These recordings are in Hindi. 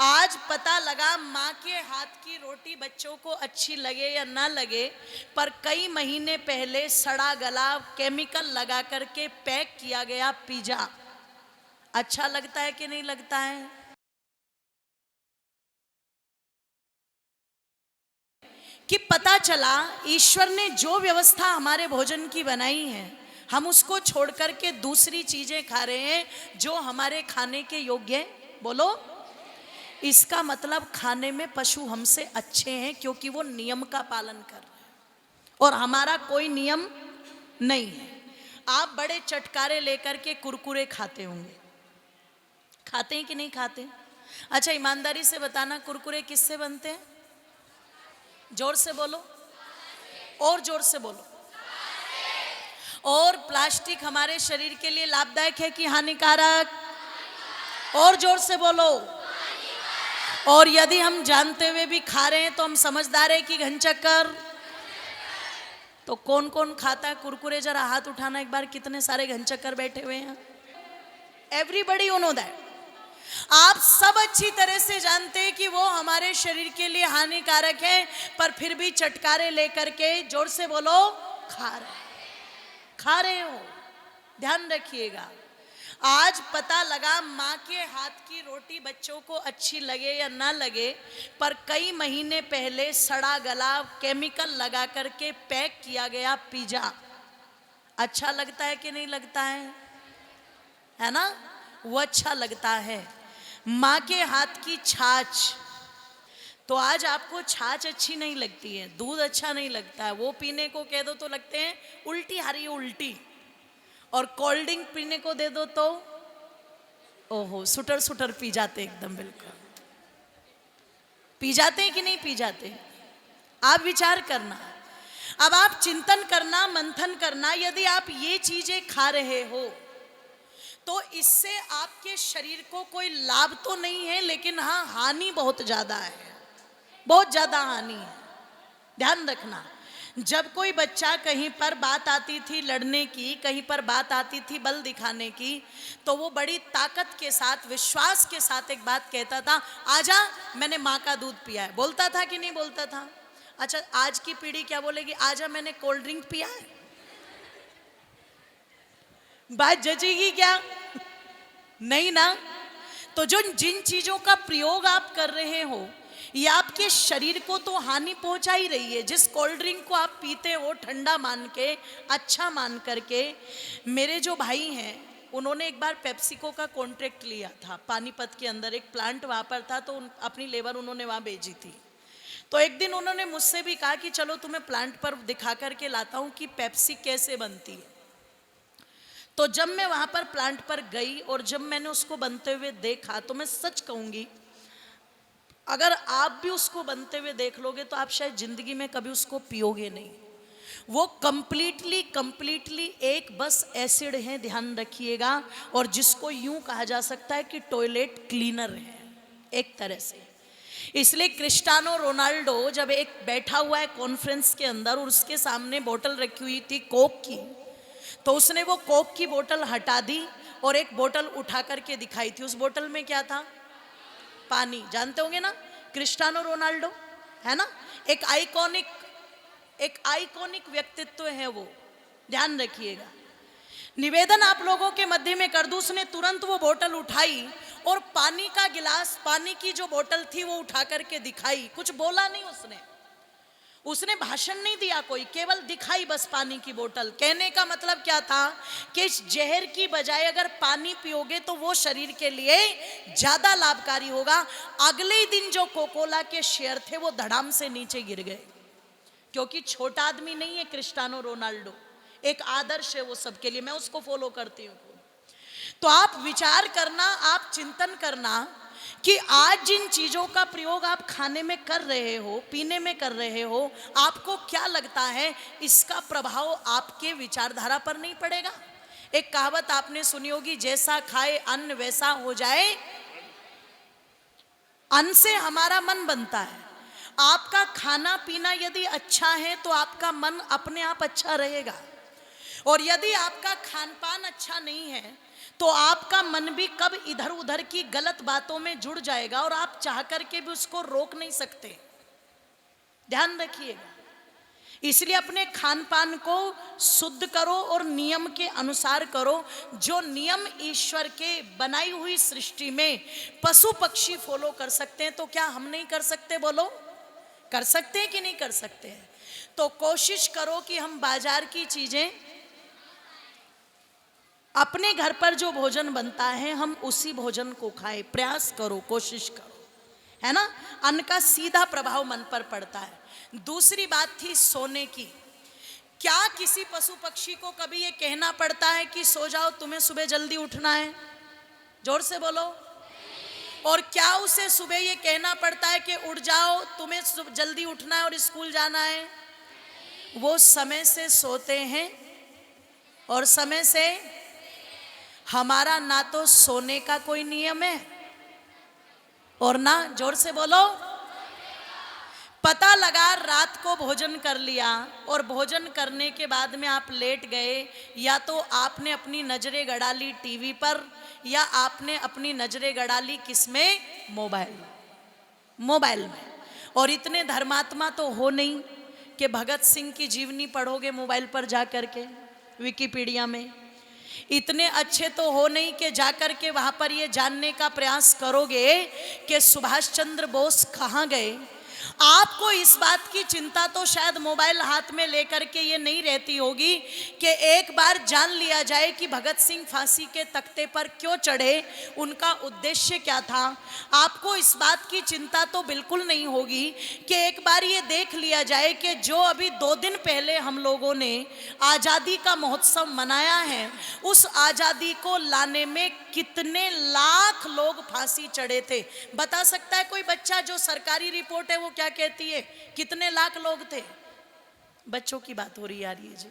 आज पता लगा माँ के हाथ की रोटी बच्चों को अच्छी लगे या ना लगे, पर कई महीने पहले सड़ा गला केमिकल लगा करके पैक किया गया पिज्जा अच्छा लगता है कि नहीं लगता है? कि पता चला ईश्वर ने जो व्यवस्था हमारे भोजन की बनाई है, हम उसको छोड़ करके दूसरी चीजें खा रहे हैं जो हमारे खाने के योग्य है। बोलो, इसका मतलब खाने में पशु हमसे अच्छे हैं, क्योंकि वो नियम का पालन कर रहे हैं और हमारा कोई नियम नहीं है। आप बड़े चटकारे लेकर के कुरकुरे खाते होंगे, खाते हैं कि नहीं खाते? अच्छा, ईमानदारी से बताना, कुरकुरे किससे बनते हैं? जोर से बोलो, और जोर से बोलो। और प्लास्टिक हमारे शरीर के लिए लाभदायक है कि हानिकारक? और जोर से बोलो। और यदि हम जानते हुए भी खा रहे हैं तो हम समझदार है कि घनचक्कर? तो कौन कौन खाता है कुरकुरे? जरा हाथ उठाना एक बार, कितने सारे घनचक्कर बैठे हुए हैं। Everybody you know that. आप सब अच्छी तरह से जानते हैं कि वो हमारे शरीर के लिए हानिकारक है, पर फिर भी चटकारे लेकर के, जोर से बोलो, खा रहे हो। ध्यान रखिएगा, आज पता लगा माँ के हाथ की रोटी बच्चों को अच्छी लगे या ना लगे, पर कई महीने पहले सड़ा गला केमिकल लगा करके पैक किया गया पिज्जा अच्छा लगता है कि नहीं लगता है ना? वो अच्छा लगता है। माँ के हाथ की छाछ, तो आज आपको छाछ अच्छी नहीं लगती है, दूध अच्छा नहीं लगता है, वो पीने को कह दो तो लगते हैं उल्टी आ रही है उल्टी, और कोल्ड ड्रिंक पीने को दे दो तो ओहो सुटर सुटर पी जाते, एकदम बिल्कुल पी जाते हैं कि नहीं पी जाते? आप विचार करना, अब आप चिंतन करना, मंथन करना, यदि आप ये चीजें खा रहे हो तो इससे आपके शरीर को कोई लाभ तो नहीं है, लेकिन हाँ हानि बहुत ज्यादा है, बहुत ज्यादा हानि है। ध्यान रखना, जब कोई बच्चा कहीं पर बात आती थी लड़ने की, कहीं पर बात आती थी बल दिखाने की, तो वो बड़ी ताकत के साथ, विश्वास के साथ एक बात कहता था, आजा मैंने माँ का दूध पिया है। बोलता था कि नहीं बोलता था? अच्छा, आज की पीढ़ी क्या बोलेगी? आजा मैंने कोल्ड ड्रिंक पिया है। बात जचेगी क्या? नहीं ना। तो जो जिन चीजों का प्रयोग आप कर रहे हो, ये आपके शरीर को तो हानि पहुंचा ही रही है। जिस कोल्ड ड्रिंक को आप पीते हो ठंडा मान के, अच्छा मान करके, मेरे जो भाई हैं उन्होंने एक बार पेप्सिको का कॉन्ट्रैक्ट लिया था, पानीपत के अंदर एक प्लांट वहाँ पर था, तो अपनी लेबर उन्होंने वहाँ भेजी थी। तो एक दिन उन्होंने मुझसे भी कहा कि चलो तुम्हें प्लांट पर दिखा करके लाता हूँ कि पेप्सी कैसे बनती है। तो जब मैं वहाँ पर प्लांट पर गई और जब मैंने उसको बनते हुए देखा, तो मैं सच कहूँगी, अगर आप भी उसको बनते हुए देख लोगे तो आप शायद जिंदगी में कभी उसको पियोगे नहीं। वो कंप्लीटली एक बस एसिड है, ध्यान रखिएगा, और जिसको यूं कहा जा सकता है कि टॉयलेट क्लीनर है एक तरह से। इसलिए क्रिस्टियानो रोनाल्डो जब एक बैठा हुआ है कॉन्फ्रेंस के अंदर और उसके सामने बोतल रखी हुई थी कोक की, तो उसने वो कोक की बोतल हटा दी और एक बोतल उठा करके दिखाई थी। उस बोतल में क्या था? पानी। जानते होंगे ना क्रिस्टियानो रोनाल्डो, है ना? एक आइकॉनिक व्यक्तित्व है वो, ध्यान रखिएगा। निवेदन आप लोगों के मध्य में कर दूं, उसने तुरंत वो बोतल उठाई और पानी का गिलास, पानी की जो बोतल थी वो उठा करके दिखाई। कुछ बोला नहीं उसने भाषण नहीं दिया कोई, केवल दिखाई बस पानी की बोतल। कहने का मतलब क्या था कि इस जहर की बजाय अगर पानी पियोगे तो वो शरीर के लिए ज्यादा लाभकारी होगा। अगले ही दिन जो कोकोला के शेयर थे वो धड़ाम से नीचे गिर गए, क्योंकि छोटा आदमी नहीं है क्रिस्टियानो रोनाल्डो, एक आदर्श है वो सबके लिए, मैं उसको फॉलो करती हूँ। तो आप विचार करना, आप चिंतन करना कि आज जिन चीजों का प्रयोग आप खाने में कर रहे हो, पीने में कर रहे हो, आपको क्या लगता है इसका प्रभाव आपके विचारधारा पर नहीं पड़ेगा? एक कहावत आपने सुनी होगी, जैसा खाए अन्न वैसा हो जाए। अन्न से हमारा मन बनता है। आपका खाना पीना यदि अच्छा है तो आपका मन अपने आप अच्छा रहेगा। और यदि आपका खान पान अच्छा नहीं है तो आपका मन भी कब इधर उधर की गलत बातों में जुड़ जाएगा और आप चाह करके भी उसको रोक नहीं सकते। ध्यान रखिएगा। इसलिए अपने खान पान को शुद्ध करो और नियम के अनुसार करो। जो नियम ईश्वर के बनाई हुई सृष्टि में पशु पक्षी फॉलो कर सकते हैं तो क्या हम नहीं कर सकते? बोलो, कर सकते हैं कि नहीं कर सकते हैं? तो कोशिश करो कि हम बाजार की चीजें, अपने घर पर जो भोजन बनता है हम उसी भोजन को खाएं। प्रयास करो, कोशिश करो, है ना। अन्न का सीधा प्रभाव मन पर पड़ता है। दूसरी बात थी सोने की। क्या किसी पशु पक्षी को कभी ये कहना पड़ता है कि सो जाओ, तुम्हें सुबह जल्दी उठना है? जोर से बोलो। और क्या उसे सुबह ये कहना पड़ता है कि उठ जाओ, तुम्हें जल्दी उठना है और स्कूल जाना है? वो समय से सोते हैं और समय से। हमारा ना तो सोने का कोई नियम है और ना, जोर से बोलो, पता लगा रात को भोजन कर लिया और भोजन करने के बाद में आप लेट गए, या तो आपने अपनी नजरें गड़ा ली टीवी पर, या आपने अपनी नजरें गड़ा ली किसमें? मोबाइल में। और इतने धर्मात्मा तो हो नहीं कि भगत सिंह की जीवनी पढ़ोगे मोबाइल पर जा करके विकिपीडिया में। इतने अच्छे तो हो नहीं कि जाकर के वहां पर ये जानने का प्रयास करोगे कि सुभाष चंद्र बोस कहाँ गए। आपको इस बात की चिंता तो शायद मोबाइल हाथ में लेकर के ये नहीं रहती होगी कि एक बार जान लिया जाए कि भगत सिंह फांसी के तख्ते पर क्यों चढ़े, उनका उद्देश्य क्या था। आपको इस बात की चिंता तो बिल्कुल नहीं होगी कि एक बार ये देख लिया जाए कि जो अभी 2 दिन पहले हम लोगों ने आज़ादी का महोत्सव मनाया है, उस आज़ादी को लाने में कितने लाख लोग फांसी चढ़े थे। बता सकता है कोई बच्चा? जो सरकारी रिपोर्ट है वो क्या कहती है, कितने लाख लोग थे? बच्चों की बात हो रही यार ये जी।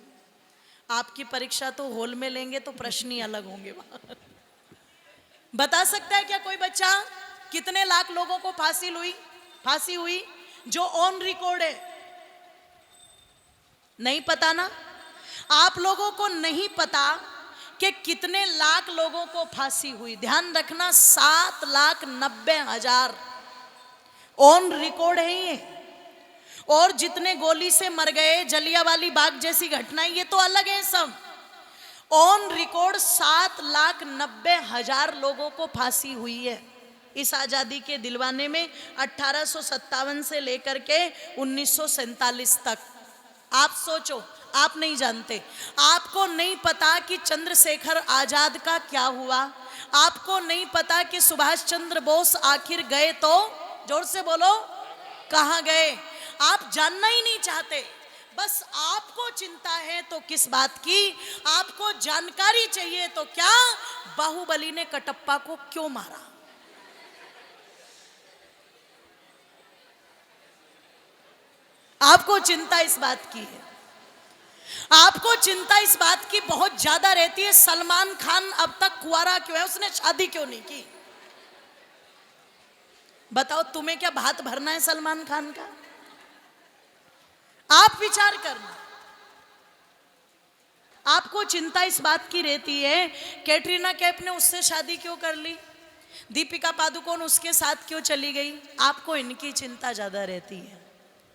आपकी परीक्षा तो हॉल में लेंगे तो प्रश्न ही अलग होंगे वहां। बता सकता है क्या कोई बच्चा कितने लाख लोगों को फांसी हुई जो ऑन रिकॉर्ड है? नहीं पता ना। आप लोगों को नहीं पता कि कितने लाख लोगों को फांसी हुई। ध्यान रखना, 7,90,000 ऑन रिकॉर्ड है ये। और जितने गोली से मर गए, जलियांवाला बाग जैसी घटनाएं, ये तो अलग है सब। ऑन रिकॉर्ड 7,90,000 लोगों को फांसी हुई है इस आजादी के दिलवाने में, 1857 से लेकर के 1947 तक। आप सोचो, आप नहीं जानते, आपको नहीं पता कि चंद्रशेखर आजाद का क्या हुआ, आपको नहीं पता कि सुभाष चंद्र बोस आखिर गए तो, जोर से बोलो, कहां गए? आप जानना ही नहीं चाहते। बस आपको चिंता है तो किस बात की? आपको जानकारी चाहिए तो क्या, बाहुबली ने कटप्पा को क्यों मारा? आपको चिंता इस बात की है। आपको चिंता इस बात की बहुत ज्यादा रहती है, सलमान खान अब तक कुंवारा क्यों है, उसने शादी क्यों नहीं की? बताओ, तुम्हें क्या भात भरना है सलमान खान का? आप विचार करना। आपको चिंता इस बात की रहती है कैटरीना कैफ ने उससे शादी क्यों कर ली, दीपिका पादुकोण उसके साथ क्यों चली गई। आपको इनकी चिंता ज्यादा रहती है।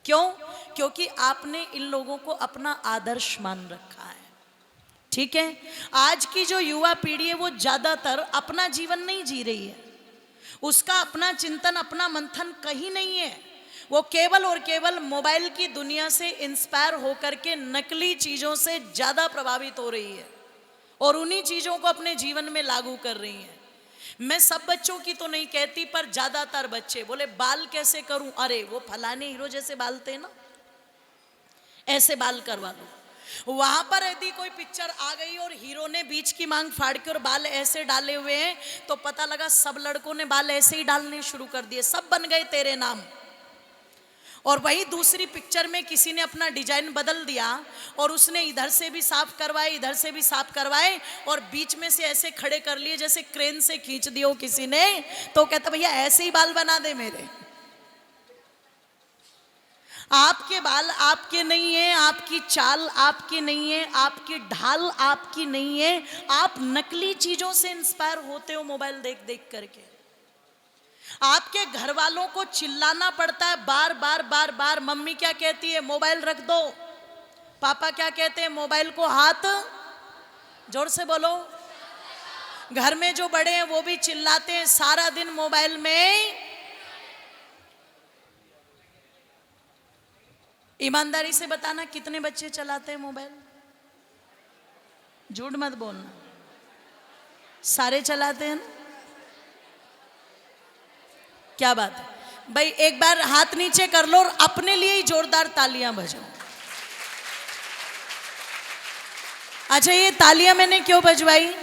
क्यों? क्योंकि आपने इन लोगों को अपना आदर्श मान रखा है। ठीक है, आज की जो युवा पीढ़ी है वो ज्यादातर अपना जीवन नहीं जी रही है, उसका अपना चिंतन, अपना मंथन कहीं नहीं है। वो केवल और केवल मोबाइल की दुनिया से इंस्पायर होकर के नकली चीजों से ज्यादा प्रभावित हो रही है और उन्हीं चीजों को अपने जीवन में लागू कर रही है। मैं सब बच्चों की तो नहीं कहती, पर ज्यादातर बच्चे बोले बाल कैसे करूं, अरे वो फलाने हीरो जैसे बाल थे ना, ऐसे बाल करवा लो। वहां पर यदि कोई पिक्चर आ गई और हीरो ने बीच की मांग फाड़ के और बाल ऐसे डाले हुए हैं तो पता लगा सब लड़कों ने बाल ऐसे ही डालने शुरू कर दिए, सब बन गए तेरे नाम। और वही दूसरी पिक्चर में किसी ने अपना डिजाइन बदल दिया और उसने इधर से भी साफ करवाए, इधर से भी साफ करवाए और बीच में से ऐसे खड़े कर लिए जैसे क्रेन से खींच दियो किसी ने, तो कहता भैया ऐसे ही बाल बना दे मेरे। आपके बाल आपके नहीं है, आपकी चाल आपकी नहीं है, आपकी ढाल आपकी नहीं है। आप नकली चीजों से इंस्पायर होते हो मोबाइल देख देख करके। आपके घर वालों को चिल्लाना पड़ता है बार बार बार बार। मम्मी क्या कहती है? मोबाइल रख दो। पापा क्या कहते हैं? मोबाइल को हाथ, जोर से बोलो। घर में जो बड़े हैं वो भी चिल्लाते हैं सारा दिन मोबाइल में। ईमानदारी से बताना कितने बच्चे चलाते हैं मोबाइल? झूठ मत बोलना, सारे चलाते हैं ना? क्या बात है भाई, एक बार हाथ नीचे कर लो और अपने लिए ही जोरदार तालियां बजाओ। अच्छा, ये तालियां मैंने क्यों बजवाई?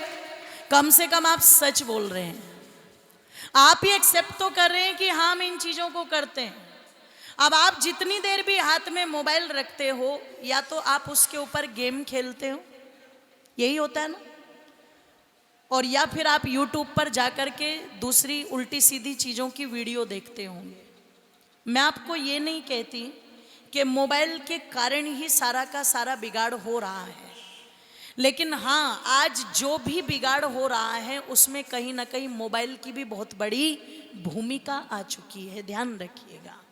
कम से कम आप सच बोल रहे हैं, आप ही एक्सेप्ट तो कर रहे हैं कि हाँ हम इन चीजों को करते हैं। अब आप जितनी देर भी हाथ में मोबाइल रखते हो, या तो आप उसके ऊपर गेम खेलते हो, यही होता है ना, और या फिर आप YouTube पर जाकर के दूसरी उल्टी सीधी चीज़ों की वीडियो देखते होंगे। मैं आपको ये नहीं कहती कि मोबाइल के कारण ही सारा का सारा बिगाड़ हो रहा है, लेकिन हाँ, आज जो भी बिगाड़ हो रहा है उसमें कहीं ना कहीं मोबाइल की भी बहुत बड़ी भूमिका आ चुकी है, ध्यान रखिएगा।